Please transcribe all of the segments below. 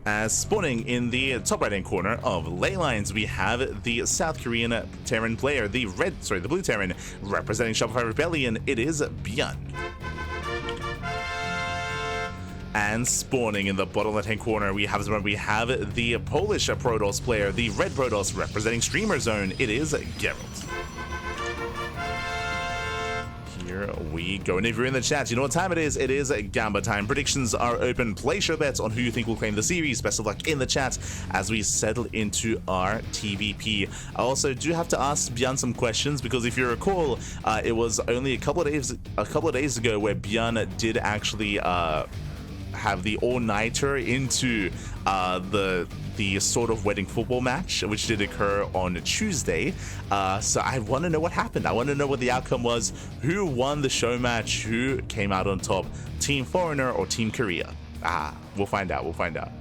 As spawning in the top right hand corner of ley lines, we have the South Korean Terran player, the blue Terran, representing Shopify Rebellion. It is ByuN. And spawning in the bottom left hand corner, we have the Polish Protoss player, the red Protoss, representing Streamer Zone. It is Gerald. Here we go. And if you're in the chat, you know what time it is. It is Gamba time. Predictions are open. Place your bets on who you think will claim the series. Best of luck in the chat as we settle into our TvP. I also do have to ask ByuN some questions, because if you recall, it was only a couple of days ago where ByuN did actually have the all-nighter into the sort of wedding football match, which did occur on Tuesday. So I want to know what happened. I want to know what the outcome was. Who won the show match? Who came out on top? Team Foreigner or Team Korea? We'll find out. We'll find out.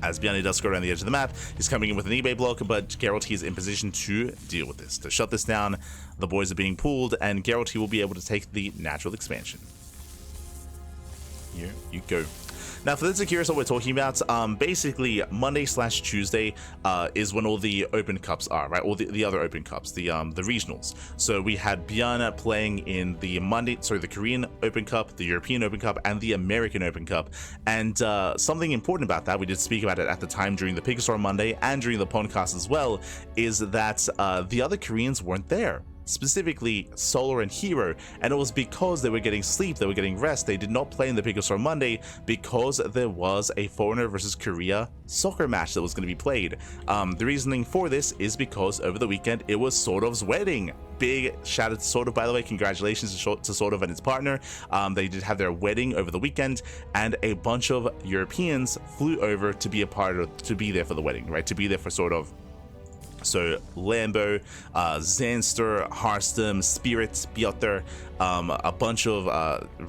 As ByuN does go around the edge of the map, he's coming in with an eBay block, but Gerald, he is in position to deal with this. To shut this down, the boys are being pulled, and Gerald, he will be able to take the natural expansion. Here you go. Now, for those who are curious what we're talking about, basically Monday/Tuesday is when all the open cups are, right? All the other open cups, the regionals. So we had ByuN playing in the the Korean Open Cup, the European Open Cup, and the American Open Cup. And something important about that, we did speak about it at the time during the Pickasaur Monday and during the podcast as well, is that the other Koreans weren't there. Specifically Solar and Hero, and it was because they were getting sleep, they were getting rest. They did not play in the Pickasaur Monday because there was a Foreigner versus Korea soccer match that was going to be played. The reasoning for this is because over the weekend it was Sordov's wedding. Big shout out to Sordov, by the way. Congratulations to Sordov and his partner. They did have their wedding over the weekend, and a bunch of Europeans flew over to be there for the wedding, right? To be there for Sordov. So Lambo, Zanster, Harstem, Spirit, Piotr, a bunch of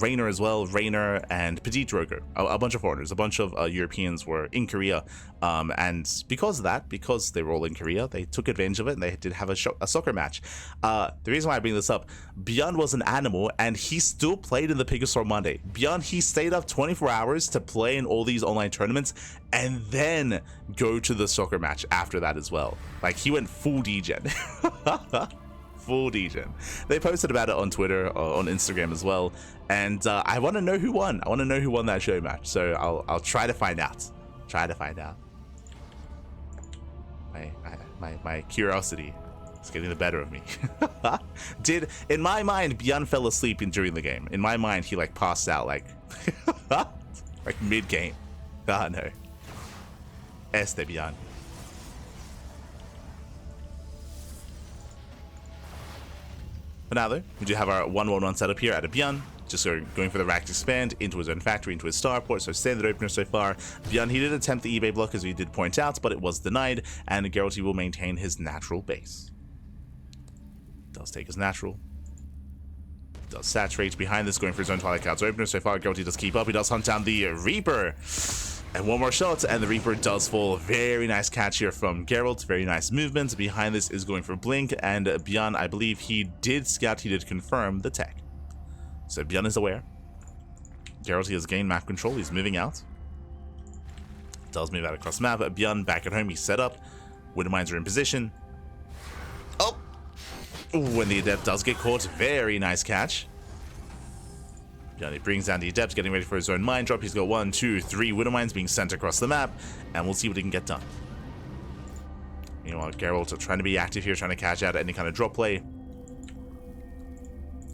Rainer as well, Rainer and Petit Drogo, a bunch of foreigners, a bunch of Europeans were in Korea, and because of that, because they were all in Korea, they took advantage of it and they did have a soccer match. The reason why I bring this up, ByuN was an animal and he still played in the Pickasaur Monday. ByuN, he stayed up 24 hours to play in all these online tournaments and then go to the soccer match after that as well. Like, he went full degen. Full degen. They posted about it on Twitter, or on Instagram as well, and I want to know who won. I want to know who won that show match, so I'll try to find out. My curiosity is getting the better of me. In my mind, ByuN fell asleep during the game. In my mind, he like passed out like like mid-game. No. ByuN. But now though, we do have our 1-1-1 setup here at a ByuN. Just going for the rack expand into his own factory, into his starport, so standard opener so far. ByuN, he did attempt the eBay block, as we did point out, but it was denied, and Gerald, he will maintain his natural base. Does take his natural. Does saturate behind this, going for his own Twilight Clouds opener so far. Gerald, he does keep up, he does hunt down the Reaper. And one more shot, and the Reaper does fall. Very nice catch here from Gerald. Very nice movement. Behind this is going for Blink, and ByuN, I believe he did scout, he did confirm the tech. So ByuN is aware. Gerald, he has gained map control. He's moving out. Does move out across the map. ByuN back at home. He's set up. Widow Mines are in position. Oh! When the Adept does get caught. Very nice catch. ByuN, he brings down the Adept, getting ready for his own mine drop. He's got 1, 2, 3 Widow Mines being sent across the map, and we'll see what he can get done. Meanwhile, Gerald trying to be active here, trying to catch out any kind of drop play.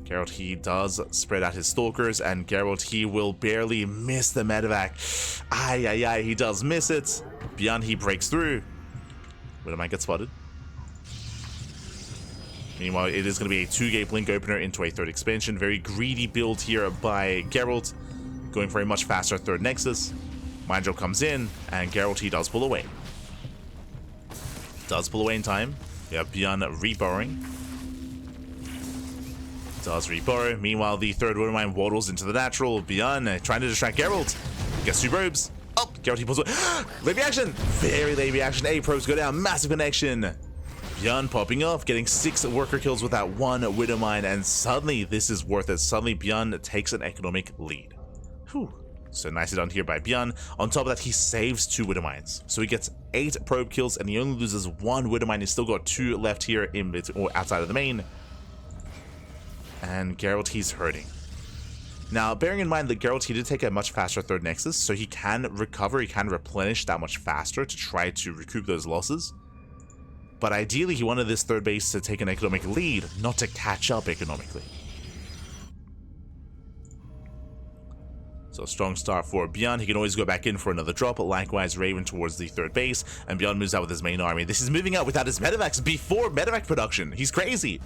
Gerald, he does spread out his Stalkers, and Gerald, he will barely miss the medevac. Aye, he does miss it. ByuN, he breaks through. Widow Mine gets spotted. Meanwhile, it is going to be a 2-gate Blink opener into a third expansion. Very greedy build here by Gerald, going for a much faster third Nexus. Mind Drop comes in, and Gerald, he does pull away. Does pull away in time. We have ByuN reborrowing. Does reborrow. Meanwhile, the third Widow Mine waddles into the natural. ByuN trying to distract Gerald. Gets 2 probes. Oh, Gerald, he pulls away. Late reaction. Very late reaction. 8 probes go down. Massive connection. ByuN popping off, getting 6 worker kills with that 1 Widow Mine, and suddenly this is worth it. Suddenly ByuN takes an economic lead. Whew. So nicely done here by ByuN. On top of that, he saves 2 Widow Mines. So he gets 8 probe kills and he only loses 1 Widow Mine. He's still got 2 left here in or outside of the main. And Gerald, he's hurting. Now, bearing in mind that Gerald, he did take a much faster third Nexus, so he can recover, he can replenish that much faster to try to recoup those losses. But ideally, he wanted this third base to take an economic lead, not to catch up economically. So strong start for ByuN. He can always go back in for another drop. Likewise, Raven towards the third base. And ByuN moves out with his main army. This is moving out without his medevacs before medevac production. He's crazy.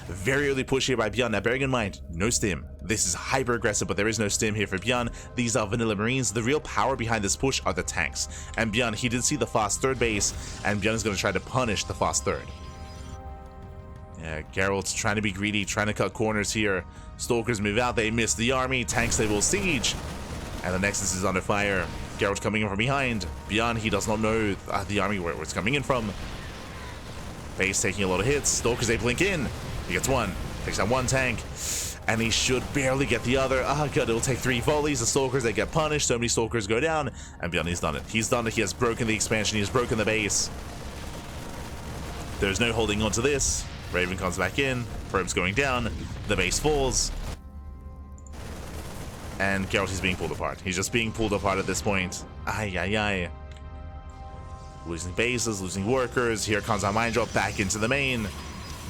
Very early push here by ByuN. Now, bearing in mind, no stim. This is hyper aggressive, but there is no stim here for ByuN. These are vanilla Marines. The real power behind this push are the tanks. And ByuN, he did see the fast third base. And ByuN is going to try to punish the fast third. Yeah, Gerald's trying to be greedy, trying to cut corners here. Stalkers move out, they miss the army. Tanks, they will siege. And the Nexus is under fire. Gerald coming in from behind. ByuN, he does not know the army where it's coming in from. Base taking a lot of hits. Stalkers, they blink in. He gets 1. Takes out 1 tank. And he should barely get the other. Oh god, it'll take 3 volleys. The Stalkers, they get punished. So many Stalkers go down. And ByuN, he's done it. He's done it. He has broken the expansion. He has broken the base. There's no holding on to this. Raven comes back in, probes going down, the base falls, and Gerald is being pulled apart. He's just being pulled apart at this point. Ay, ay, ay. Losing bases, losing workers. Here comes our mine drop back into the main.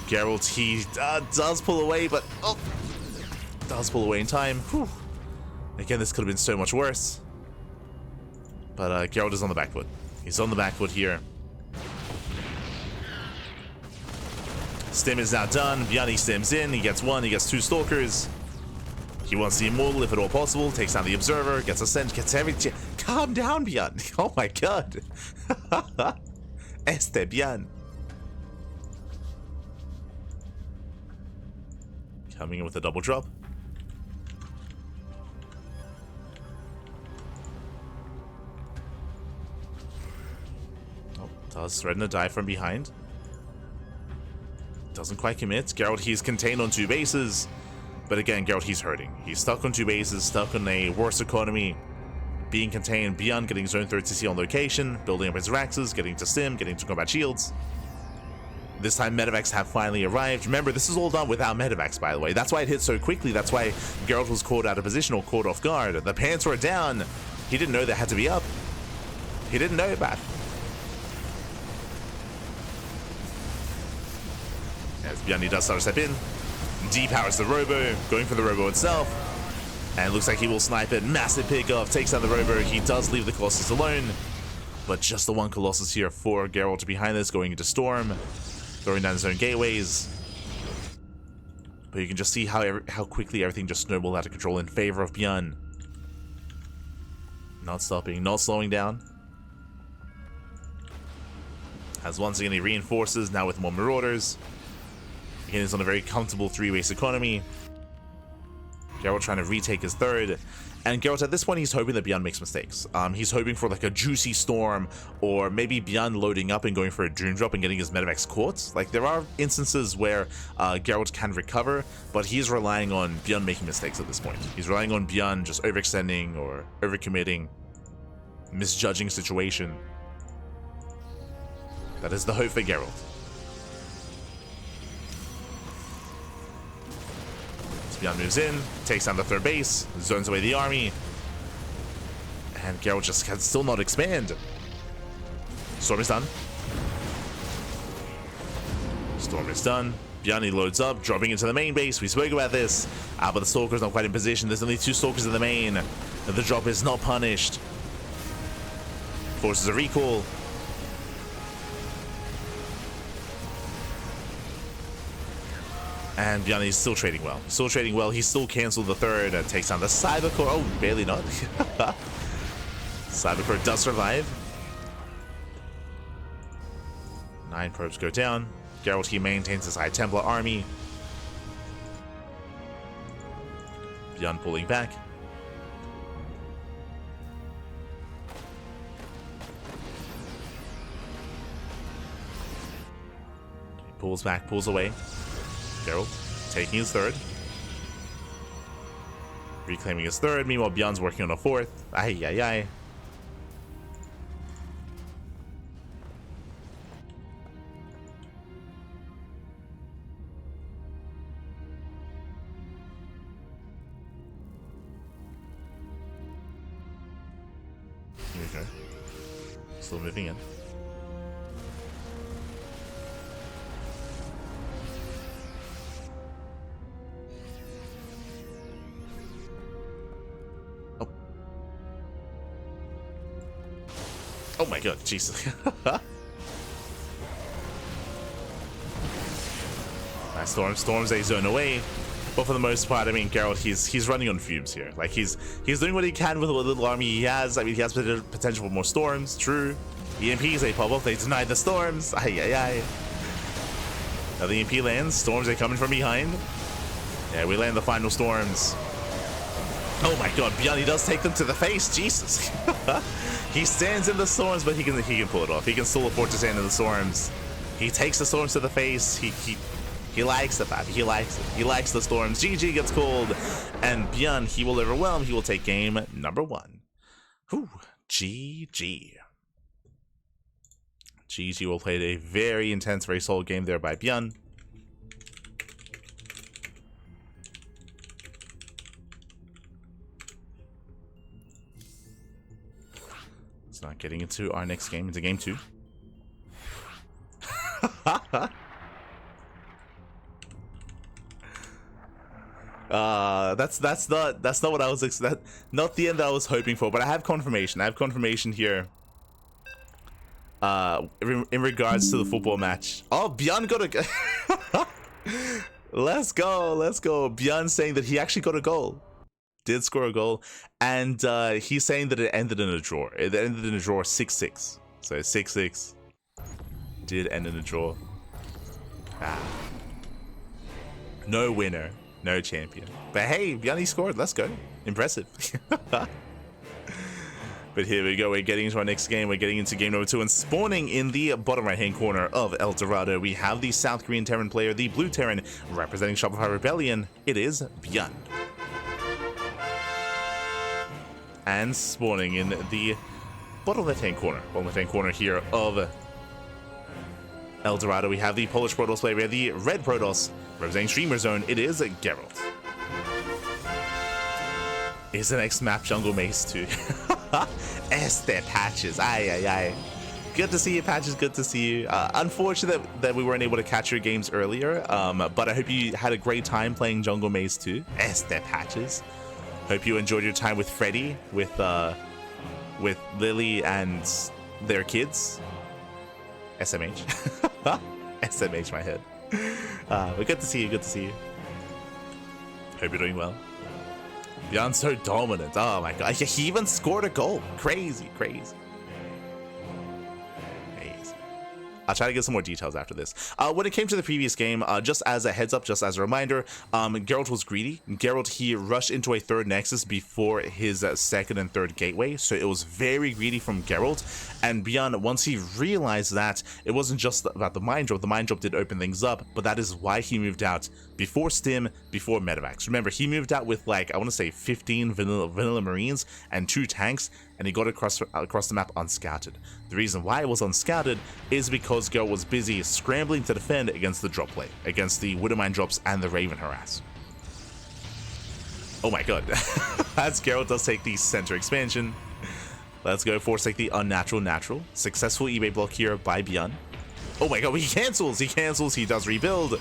Gerald, he does pull away, but does pull away in time. Whew. Again, this could have been so much worse. But Gerald is on the back foot. He's on the back foot here. Stim is now done. ByuN, he stims in. He gets 1. He gets 2 Stalkers. He wants the Immortal if at all possible. Takes down the Observer. Gets Ascent. Gets everything. Calm down, ByuN. Oh my god. ByuN. Coming in with a double drop. Oh, does threaten to die from behind. Doesn't quite commit. Gerald, he's contained on 2 bases. But again, Gerald, he's hurting. He's stuck on 2 bases, stuck on a worse economy. Being contained, ByuN getting his own third CC on location, building up his Raxes, getting to stim, getting to combat shields. This time, medevacs have finally arrived. Remember, this is all done without medevacs, by the way. That's why it hit so quickly. That's why Gerald was caught out of position or caught off guard. The pants were down. He didn't know they had to be up. He didn't know that. As ByuN does start to step in, depowers the Robo, going for the Robo itself, and looks like he will snipe it. Massive pickoff, takes down the Robo. He does leave the Colossus alone, but just the 1 Colossus here for Gerald behind this, going into Storm, throwing down his own gateways. But you can just see how quickly everything just snowballed out of control in favor of ByuN. Not stopping, not slowing down. As once again he reinforces, now with more Marauders. Again, he's on a very comfortable 3-base economy. Gerald trying to retake his third. And Gerald, at this point, he's hoping that ByuN makes mistakes. He's hoping for like a juicy storm, or maybe ByuN loading up and going for a Doom Drop and getting his medevacs caught. Like, there are instances where Gerald can recover, but he's relying on ByuN making mistakes at this point. He's relying on ByuN just overextending or overcommitting, misjudging situation. That is the hope for Gerald. ByuN moves in, takes down the third base, zones away the army, and Gerald just can still not expand. Storm is done. Storm is done. ByuN, he loads up, dropping into the main base. We spoke about this, but the Stalker's not quite in position. There's only 2 Stalkers in the main. The drop is not punished. Forces a recall. And ByuN is still trading well. Still trading well. He still canceled the third. Takes down the Cybercore. Oh, barely not. Cybercore does survive. 9 probes go down. Gerald, he maintains his High Templar army. ByuN pulling back. He pulls back, pulls away. Gerald taking his third. Reclaiming his third. Meanwhile, ByuN's working on a fourth. Ay, ay, ay. Here we go. Still moving in. Oh my god, Jesus. Nice storms a zone away. But for the most part, I mean, Gerald, he's running on fumes here. Like, he's doing what he can with the little army he has. I mean, he has potential for more storms, true. EMPs, they pop up, they deny the storms. Ay, ay, ay. Now the EMP lands, storms are coming from behind. Yeah, we land the final storms. Oh my god, ByuN, he does take them to the face, Jesus. He stands in the storms, but he can pull it off. He can still afford to stand in the storms. He takes the storms to the face. He likes the fact. He likes it. He likes the storms. GG gets called. And ByuN, he will overwhelm. He will take game number 1. Whew. GG. GG will play a very intense, very solid game there by ByuN. It's not getting into our next game, into game 2. That's not what I was not the end that I was hoping for, but I have confirmation. I have confirmation here. In regards to the football match. Oh, ByuN got a let's go. ByuN saying that he actually got a goal. Did score a goal, and he's saying that it ended in a draw. It ended in a draw 6-6. So 6-6 did end in a draw. No winner, no champion. But hey, ByuN scored. Let's go. Impressive. But here we go. We're getting into our next game. We're getting into game number 2, and spawning in the bottom right-hand corner of El Dorado, we have the South Korean Terran player, the Blue Terran, representing Shopify Rebellion. It is ByuN. And spawning in the bottom left-hand corner here of El Dorado, we have the Polish Protoss player. We have the red Protoss representing Streamer Zone. It is Gerald. Is the next map Jungle Maze 2? Este Patches. Ay, ay, ay. Good to see you, Patches. Good to see you. Unfortunate that we weren't able to catch your games earlier, but I hope you had a great time playing Jungle Maze 2. Este Patches. Hope you enjoyed your time with Freddy, with Lily and their kids. SMH. SMH, my head. But good to see you. Good to see you. Hope you're doing well. ByuN's so dominant. Oh my god. He even scored a goal. Crazy, crazy. I'll try to get some more details after this. When it came to the previous game, just as a heads up, just as a reminder, Gerald was greedy. Gerald, he rushed into a third Nexus before his second and third gateway, so it was very greedy from Gerald. And ByuN, once he realized that, it wasn't just about the Mind Drop. The Mind Drop did open things up, but that is why he moved out before Stim, before Medevacs. Remember, he moved out with, like, I want to say 15 vanilla Marines and 2 tanks, and he got across the map unscouted. The reason why it was unscouted is because Gerald was busy scrambling to defend against the drop play, against the Widowmine drops and the Raven harass. Oh my god. As Gerald does take the center expansion. Let's go force take the unnatural natural. Successful eBay block here by ByuN. Oh my god, he cancels, he does rebuild.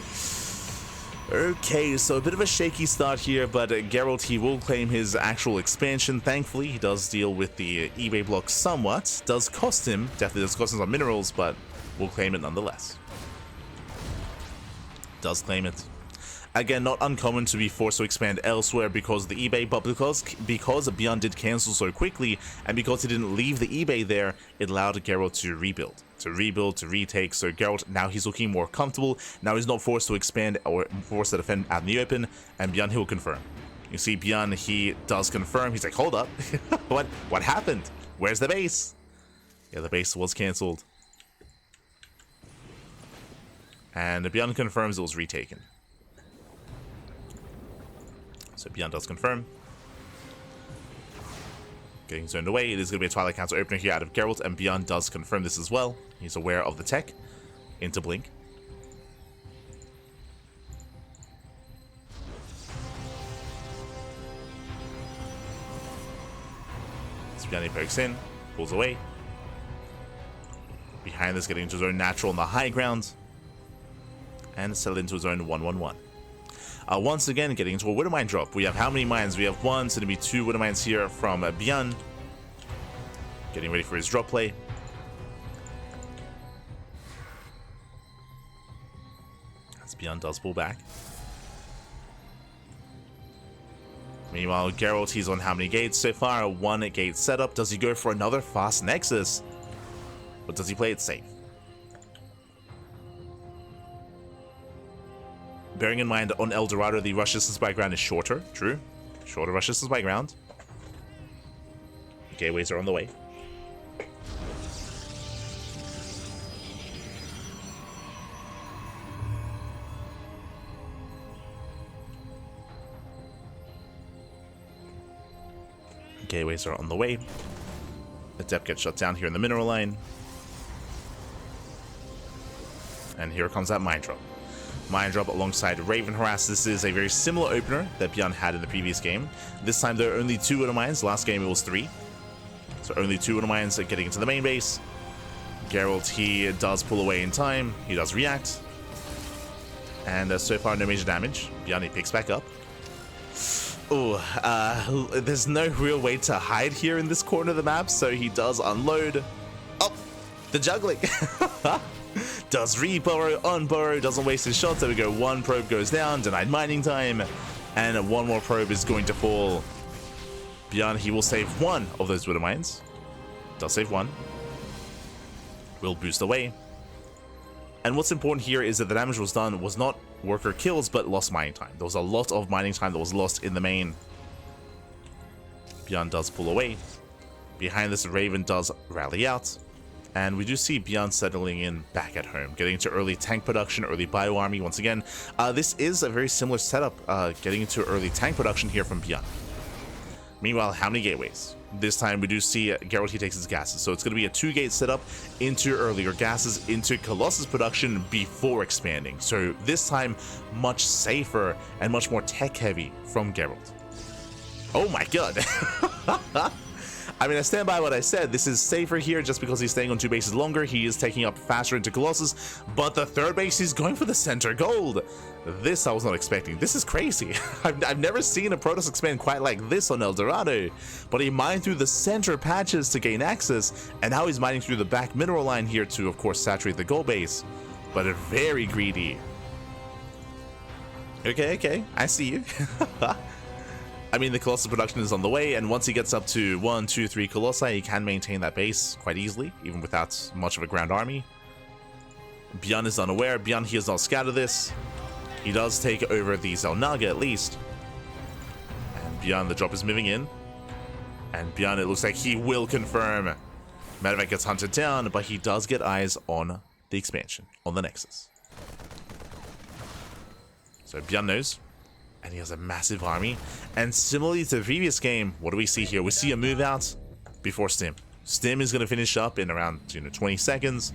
Okay, so a bit of a shaky start here, but Gerald, he will claim his actual expansion. Thankfully, he does deal with the eBay block somewhat. Does cost him, definitely does cost him some minerals, but will claim it nonetheless. Does claim it. Again, not uncommon to be forced to expand elsewhere because of the eBay, but because ByuN did cancel so quickly, and because he didn't leave the eBay there, it allowed Gerald to rebuild, to retake. So Gerald, now he's looking more comfortable. Now he's not forced to expand or forced to defend out in the open, and ByuN, he will confirm. You see ByuN, he does confirm. He's like, hold up. What happened? Where's the base? Yeah, the base was cancelled. And ByuN confirms it was retaken. So ByuN does confirm. Getting zoned away. It is going to be a Twilight Council opener here out of Gerald, and ByuN does confirm this as well. He's aware of the tech. Into Blink. So ByuN pokes in, pulls away. Behind this, getting into his own natural on the high ground. And settle into his own 1-1-1. Once again, getting into a Widow Mine drop. We have how many mines? We have one, so it'll be 2 Widow Mines here from ByuN. Getting ready for his drop play. As ByuN does pull back. Meanwhile, Gerald, he's on how many gates so far? 1 gate setup. Does he go for another fast Nexus? Or does he play it safe? Bearing in mind, on El Dorado, the rush distance by ground is shorter. True. Shorter rush distance by ground. Gateways are on the way. Gateways are on the way. The depth gets shut down here in the mineral line. And here comes that mine drop. Mine drop alongside Raven Harass. This is a very similar opener that ByuN had in the previous game. This time there are only 2 Widow Mines. Last game it was 3. So only 2 Widow Mines getting into the main base. Gerald, he does pull away in time. He does react. And so far no major damage. ByuN, he picks back up. Oh, there's no real way to hide here in this corner of the map, so he does unload. Oh, the juggling. Does re-burrow, unburrow, doesn't waste his shots. There we go. 1 probe goes down, denied mining time, and 1 more probe is going to fall. ByuN, he will save 1 of those Widow Mines. Does save 1. Will boost away. And what's important here is that the damage was done was not worker kills, but lost mining time. There was a lot of mining time that was lost in the main. ByuN does pull away. Behind this, Raven does rally out. And we do see ByuN settling in back at home, getting into early tank production, early bio army once again. This is a very similar setup, getting into early tank production here from ByuN. Meanwhile, how many gateways? This time we do see Gerald, he takes his gases. So it's going to be a 2-gate setup into earlier gases, into Colossus production before expanding. So this time, much safer and much more tech-heavy from Gerald. Oh my god. I mean, I stand by what I said. This is safer here just because he's staying on 2 bases longer. He is taking up faster into Colossus, but the 3rd base, he's going for the center gold. This I was not expecting. This is crazy. I've never seen a Protoss expand quite like this on El Dorado, but he mined through the center patches to gain access, and now he's mining through the back mineral line here to, of course, saturate the gold base, but a very greedy. Okay, I see you. I mean, the Colossus production is on the way, and once he gets up to 1, 2, 3 Colossi, he can maintain that base quite easily, even without much of a ground army. ByuN is unaware. ByuN, he has not scattered this. He does take over the Zelnaga at least. And ByuN, the drop is moving in. And ByuN, it looks like he will confirm. Medevac gets hunted down, but he does get eyes on the expansion, on the Nexus. So ByuN knows. And he has a massive army. And similarly to the previous game, what do we see here? We see a move out before Stim. Stim is going to finish up in around 20 seconds.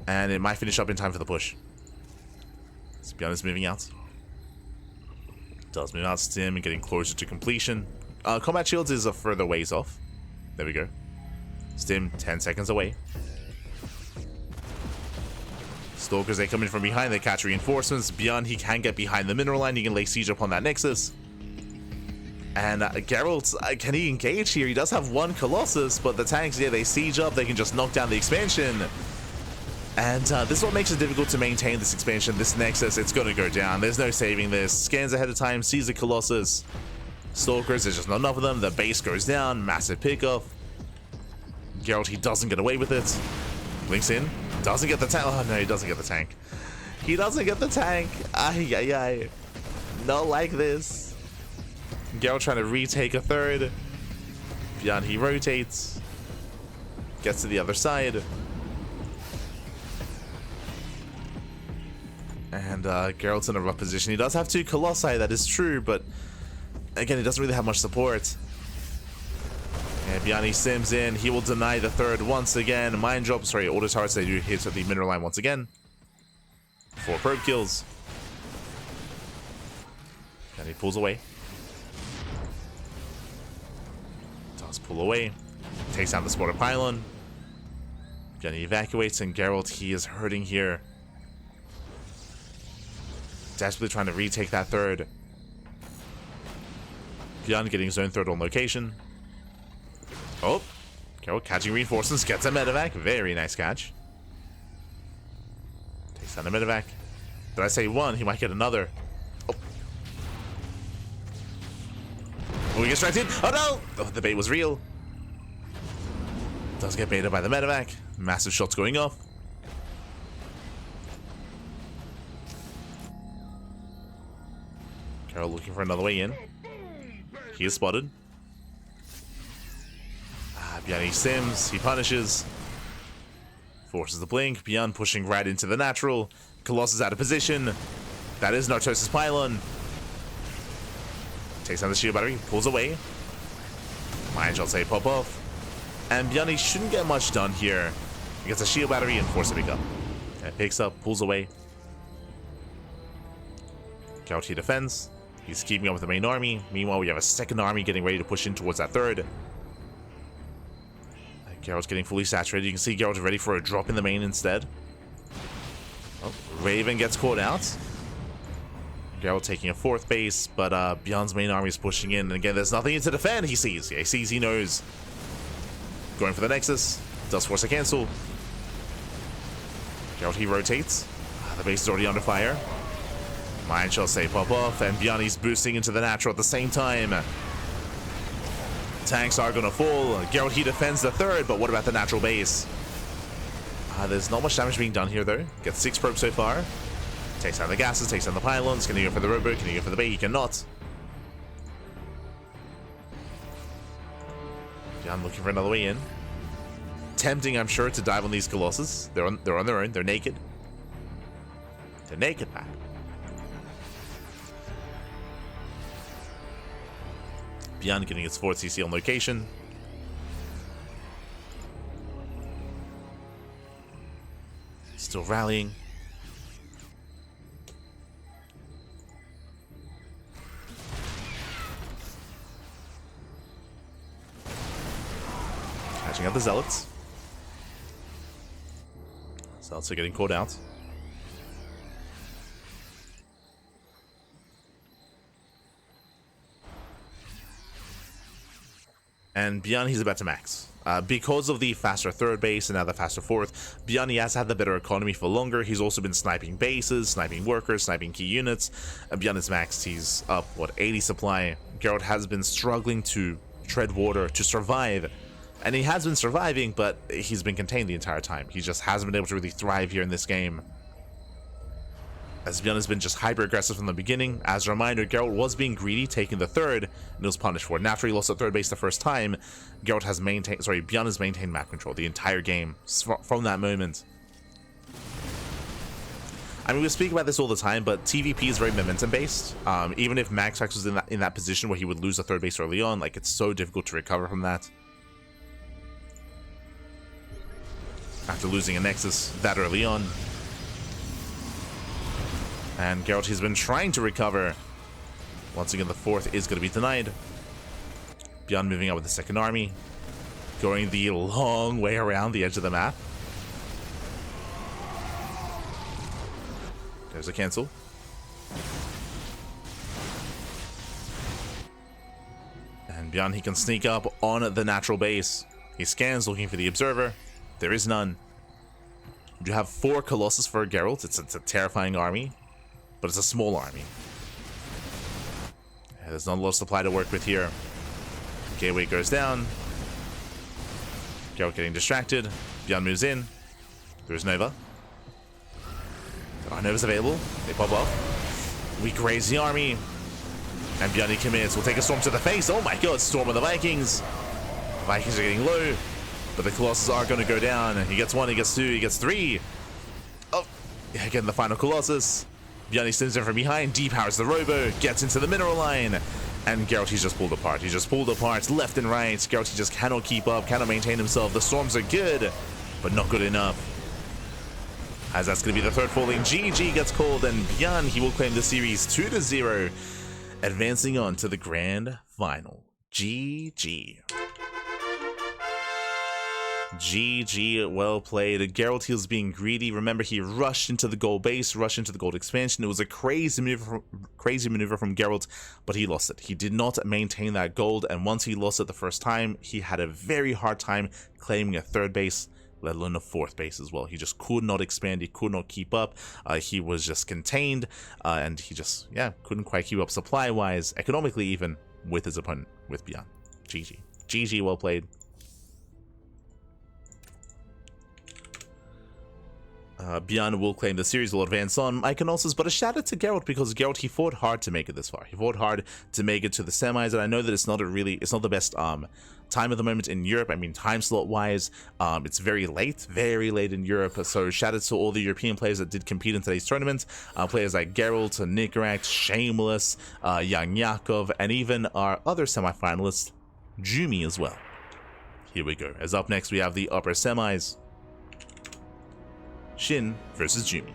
And it might finish up in time for the push. So ByuN is moving out. Does move out Stim and getting closer to completion. Combat shields is a further ways off. There we go. Stim 10 seconds away. Stalkers, they come in from behind, they catch reinforcements. ByuN, he can get behind the mineral line, he can lay siege upon that Nexus. And Gerald, can he engage here? He does have 1 Colossus, but the tanks, yeah, they siege up, they can just knock down the expansion. And this is what makes it difficult to maintain this expansion. This Nexus, it's gonna go down. There's no saving this. Scans ahead of time, sees the Colossus. Stalkers, there's just not enough of them. The base goes down, massive pickoff. Gerald, he doesn't get away with it. Blinks in. Doesn't get the tank. Oh no, he doesn't get the tank. He doesn't get the tank. Ay, ay, ay. Not like this. Gerald trying to retake a 3rd. ByuN, he rotates. Gets to the other side. And Gerald's in a rough position. He does have 2 Colossi, that is true, but again, he doesn't really have much support. ByuN sims in. He will deny the third once again. Mine drop, sorry, auto turrets, they do hit the mineral line once again. 4 probe kills. And he pulls away. Does pull away. Takes down the spotted pylon. ByuN evacuates, and Gerald, he is hurting here. Desperately trying to retake that third. ByuN getting his own third on location. Oh, Gerald catching reinforcements, gets a medevac. Very nice catch. Takes down the medevac. Did I say one? He might get another. Oh, we get distracted. Oh no! Oh, the bait was real. Does get baited by the medevac. Massive shots going off. Gerald looking for another way in. He is spotted. ByuN sims. He punishes. Forces the blink. ByuN pushing right into the natural. Colossus out of position. That is Nartosis pylon. Takes down the shield battery. Pulls away. Mine shall say pop off. And ByuN shouldn't get much done here. He gets a shield battery and forces to pick up. And picks up. Pulls away. Gerald here defends. He's keeping up with the main army. Meanwhile, we have a second army getting ready to push in towards that third. Gerald's getting fully saturated. You can see Gerald's ready for a drop in the main instead. Oh, Raven gets caught out. Gerald taking a 4th base, but ByuN's main army is pushing in. And again, there's nothing to defend, he sees. Yeah, he sees, he knows. Going for the Nexus. Does force a cancel. Gerald, he rotates. The base is already under fire. Mine shall say pop off, and ByuN's boosting into the natural at the same time. Tanks are gonna fall. Gerald, he defends the third, but what about the natural base? There's not much damage being done here though. Gets 6 probes so far. Takes down the gases, takes down the pylons. Can he go for the rowboat? Can he go for the bait? He cannot. ByuN looking for another way in. Tempting, I'm sure, to dive on these Colossus. They're on their own. They're naked. They're naked, man. ByuN getting its 4th CC on location. Still rallying. Catching up the Zealots. Zealots are getting caught out. And ByuN, he's about to max. Because of the faster 3rd base and now the faster 4th, ByuN, he has had the better economy for longer. He's also been sniping bases, sniping workers, sniping key units. ByuN is maxed. He's up, what, 80 supply. Gerald has been struggling to tread water, to survive. And he has been surviving, but he's been contained the entire time. He just hasn't been able to really thrive here in this game. As ByuN has been just hyper-aggressive from the beginning. As a reminder, Gerald was being greedy, taking the third, and was punished for it. And after he lost the 3rd base the first time, ByuN has maintained map control the entire game from that moment. I mean, we speak about this all the time, but TvP is very momentum-based. Even if Maxfax was in that position where he would lose the 3rd base early on, like, it's so difficult to recover from that. After losing a Nexus that early on. And Gerald, he's been trying to recover. Once again, the 4th is going to be denied. ByuN moving out with the 2nd army. Going the long way around the edge of the map. There's a cancel. And ByuN, he can sneak up on the natural base. He scans looking for the observer. There is none. You have 4 Colossus for Gerald. It's a terrifying army. But it's a small army. Yeah, there's not a lot of supply to work with here. Gateway goes down. Gerald getting distracted. ByuN moves in. There's Nova. There are Novas available. They pop off. We graze the army. And ByuN commits. We'll take a storm to the face. Oh my god, storm of the Vikings. The Vikings are getting low. But the Colossus are going to go down. He gets 1, he gets 2, he gets 3. Oh, yeah, getting the final Colossus. ByuN stems in from behind, depowers the robo, gets into the mineral line. And Gerald, he's just pulled apart. He's just pulled apart left and right. Gerald, he just cannot keep up, cannot maintain himself. The storms are good, but not good enough. As that's going to be the third falling. GG gets called, and ByuN, he will claim the series 2-0, advancing on to the grand final. GG. GG, well played. Gerald, he was being greedy. Remember, he rushed into the gold base, rushed into the gold expansion. It was a crazy maneuver from Gerald, but he lost it. He did not maintain that gold, and once he lost it the first time, he had a very hard time claiming a third base, let alone a fourth base as well. He just could not expand. He could not keep up. He was just contained, and he just, yeah, couldn't quite keep up supply-wise, economically even, with his opponent, with ByuN. GG. GG, well played. ByuN will claim the series, will advance on. I can also, but a shout out to Gerald, because Gerald, he fought hard to make it this far. He fought hard to make it to the semis, and I know that it's not the best time at the moment in Europe. I mean, time slot wise, it's very late in Europe. So shout out to all the European players that did compete in today's tournament. Players like Gerald, Nikaract, Shameless, Young Yakov, and even our other semifinalist, Jumi as well. Here we go. As up next, we have the upper semis. Shin versus Jumi.